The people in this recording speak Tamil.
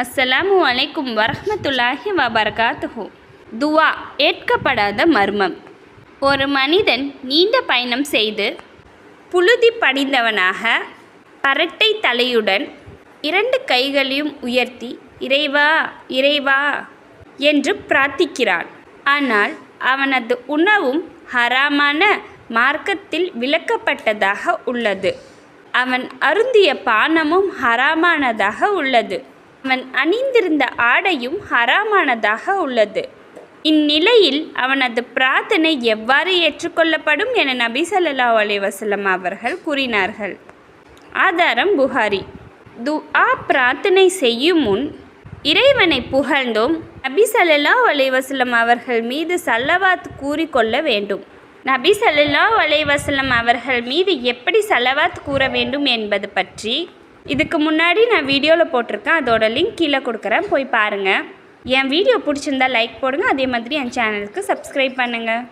அஸ்ஸலாமு அலைக்கும் வரஹ்மத்துல்லாஹி வபரகாத்துஹு. துவா ஏற்கப்படாத மர்மம். ஒரு மனிதன் நீண்ட பயணம் செய்து புழுதி படிந்தவனாக பரட்டை தலையுடன் 2 கைகளையும் உயர்த்தி இறைவா இறைவா என்று பிரார்த்திக்கிறான். ஆனால் அவனது உணவும் ஹராமான மார்க்கத்தில் விலக்கப்பட்டதாக உள்ளது. அவன் அருந்திய பானமும் ஹராமானதாக உள்ளது. அவன் அணிந்திருந்த ஆடையும் ஹராமானதாக உள்ளது. இந்நிலையில் அவனது பிரார்த்தனை எவ்வாறு ஏற்றுக்கொள்ளப்படும் என நபி ஸல்லல்லாஹு அலைஹி வஸல்லம் அவர்கள் கூறினார்கள். ஆதாரம் புகாரி. துஆ பிரார்த்தனை செய்யும் முன் இறைவனை புகழ்ந்தோம் நபி ஸல்லல்லாஹு அலைஹி வஸல்லம் அவர்கள் மீது ஸலவாத் கூறிக்கொள்ள வேண்டும். நபி ஸல்லல்லாஹு அலைஹி வஸல்லம் அவர்கள் மீது எப்படி ஸலவாத் கூற வேண்டும் என்பது பற்றி இதுக்கு முன்னாடி நான் வீடியோவில் போட்டிருக்கேன். அதோட லிங்க் கீழே கொடுக்குறேன், போய் பாருங்கள். என் வீடியோ பிடிச்சிருந்தா லைக் போடுங்க. அதே மாதிரி என் சேனலுக்கு சப்ஸ்கிரைப் பண்ணுங்கள்.